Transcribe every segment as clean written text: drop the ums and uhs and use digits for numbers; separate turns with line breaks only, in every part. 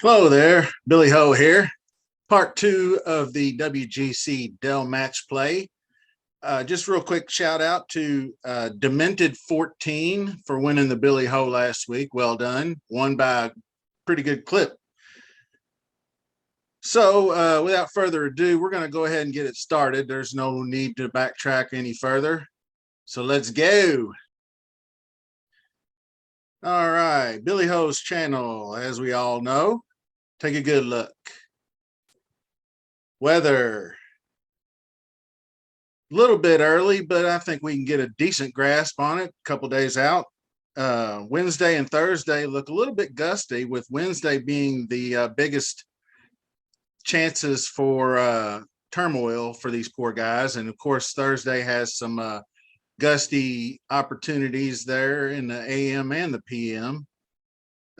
Hello there, Billy Ho here. Part two of the WGC Dell match play. Just real quick shout out to Demented 14 for winning the Billy Ho last week. Well done. Won by a pretty good clip. So without further ado, we're going to go ahead and get it started. There's no need to backtrack any further. So let's go. All right, Billy Ho's channel, as we all know. Take a good look. Weather. A little bit early, but I think we can get a decent grasp on it a couple days out. Wednesday and Thursday look a little bit gusty, with Wednesday being the biggest chances for turmoil for these poor guys. And of course, Thursday has some gusty opportunities there in the AM and the PM.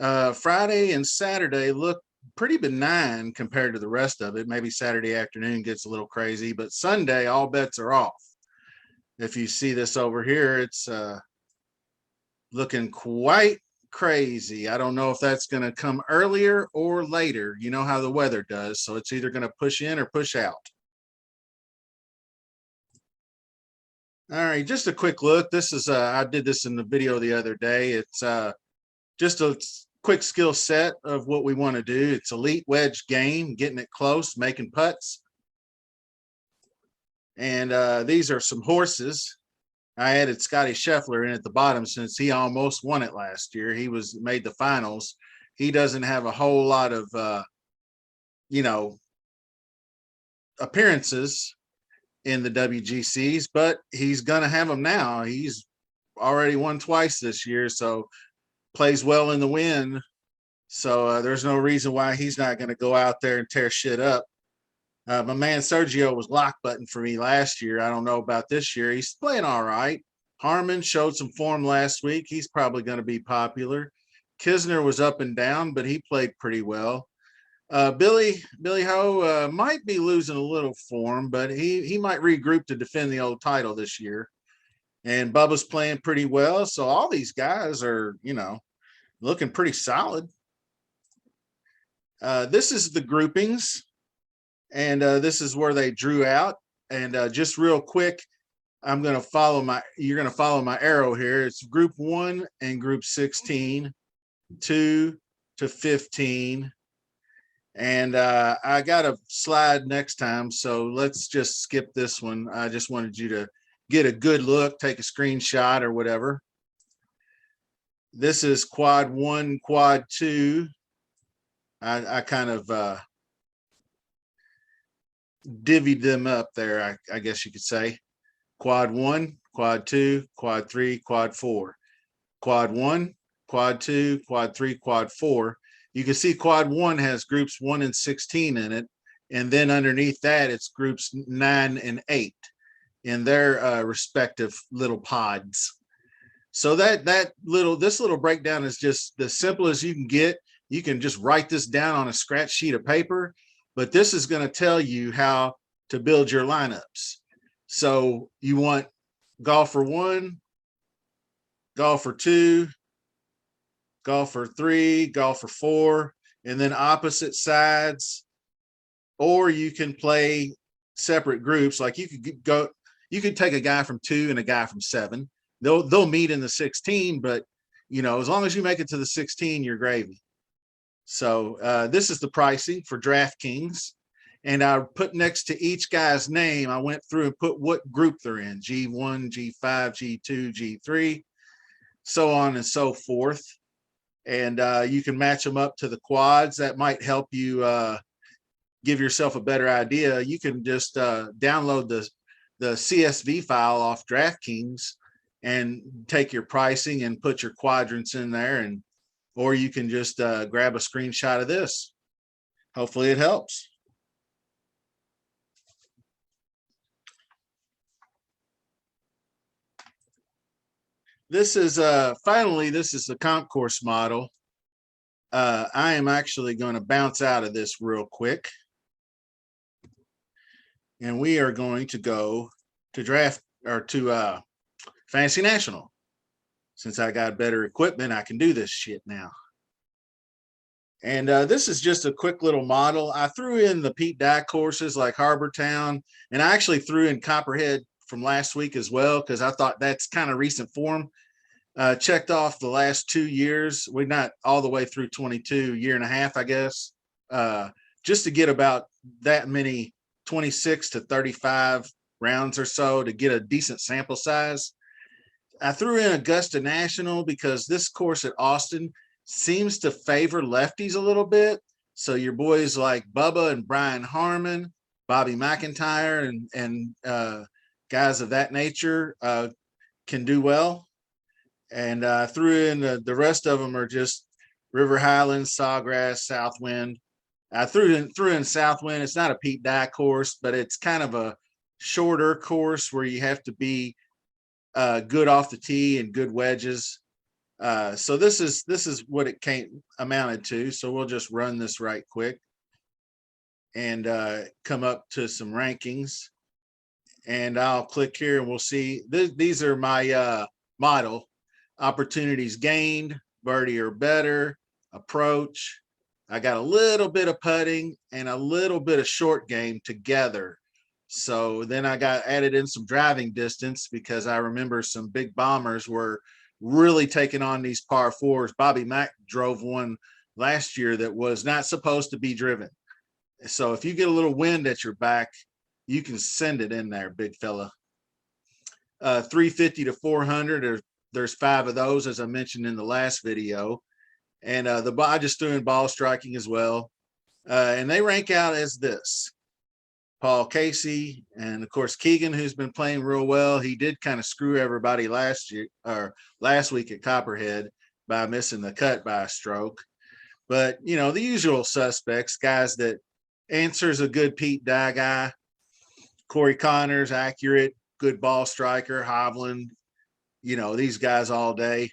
Friday and Saturday look pretty benign compared to the rest of it. Maybe Saturday afternoon gets a little crazy, but Sunday, all bets are off. If you see this over here, it's looking quite crazy. I don't know if that's going to come earlier or later. You know how the weather does. So it's either going to push in or push out. All right, just a quick look. This is, I did this in the video the other day. It's just a quick skill set of what we want to do. It's elite wedge game, getting it close, making putts. And these are some horses. I added Scotty Scheffler in at the bottom since he almost won it last year. He made the finals. He doesn't have a whole lot of, appearances in the WGCs, but he's going to have them now. He's already won twice this year, so plays well in the wind. So there's no reason why he's not going to go out there and tear shit up. My man Sergio was lock button for me last year. I don't know about this year. He's playing all right. Harmon showed some form last week. He's probably going to be popular. Kisner was up and down, but he played pretty well. Billy Ho might be losing a little form, but he might regroup to defend the old title this year. And Bubba's playing pretty well. So all these guys are, looking pretty solid. This is the groupings. And this is where they drew out. And just real quick, you're going to follow my arrow here. It's group 1 and group 16, 2 to 15. And I got a slide next time, so let's just skip this one. I just wanted you to get a good look, take a screenshot or whatever. This is quad 1, quad 2. I kind of divvied them up there, I guess you could say. Quad 1, quad 2, quad 3, quad 4. Quad 1, quad 2, quad 3, quad 4. You can see quad 1 has groups 1 and 16 in it. And then underneath that, it's groups 9 and 8 in their respective little pods. So this little breakdown is just the simplest you can get. You can just write this down on a scratch sheet of paper, but this is going to tell you how to build your lineups. So you want golfer 1, golfer 2, golfer 3, golfer 4, and then opposite sides. Or you can play separate groups. Like you could take a guy from 2 and a guy from 7. They'll meet in the 16, but as long as you make it to the 16, you're gravy. So this is the pricing for DraftKings. And I put next to each guy's name, I went through and put what group they're in: G1, G5, G2, G3, so on and so forth. And you can match them up to the quads. That might help you give yourself a better idea. You can just download the CSV file off DraftKings and take your pricing and put your quadrants in there, or you can just grab a screenshot of this. Hopefully it helps. This is finally, this is the comp course model. I am actually going to bounce out of this real quick. And we are going to go to Fantasy National. Since I got better equipment, I can do this shit now. And this is just a quick little model. I threw in the Pete Dye courses like Harbor Town, and I actually threw in Copperhead from last week as well, because I thought that's kind of recent form. Checked off the last 2 years. We're not all the way through 22, year and a half, I guess, just to get about that many 26 to 35 rounds or so to get a decent sample size. I threw in Augusta National because this course at Austin seems to favor lefties a little bit. So your boys like Bubba and Brian Harmon, Bobby McIntyre, and guys of that nature can do well. And threw in the rest of them are just River Highlands, Sawgrass, Southwind. I threw in Southwind. It's not a Pete Dye course, but it's kind of a shorter course where you have to be good off the tee and good wedges. So this is what it amounted to. So we'll just run this right quick and come up to some rankings. And I'll click here and we'll see. These are my model opportunities gained, birdie or better, approach. I got a little bit of putting and a little bit of short game together. So then I got added in some driving distance because I remember some big bombers were really taking on these par fours. Bobby Mack drove one last year that was not supposed to be driven. So if you get a little wind at your back, you can send it in there, big fella. 350 to 400, there's 5 of those, as I mentioned in the last video. And I just threw in ball striking as well. And they rank out as this. Paul Casey, and of course Keegan, who's been playing real well. He did kind of screw everybody last week at Copperhead by missing the cut by a stroke. But you know, the usual suspects, guys that answers a good Pete Dye guy. Corey Connors, accurate, good ball striker. Hovland, you know, these guys all day.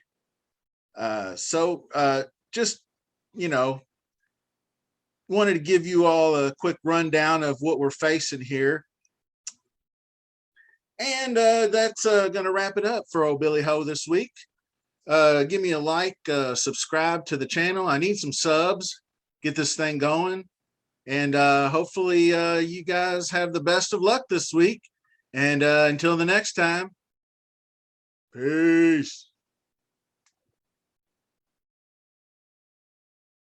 Just, you know, wanted to give you all a quick rundown of what we're facing here. And that's going to wrap it up for old Billy Ho this week. Give me a like, subscribe to the channel. I need some subs, get this thing going. And hopefully you guys have the best of luck this week. And until the next time, peace.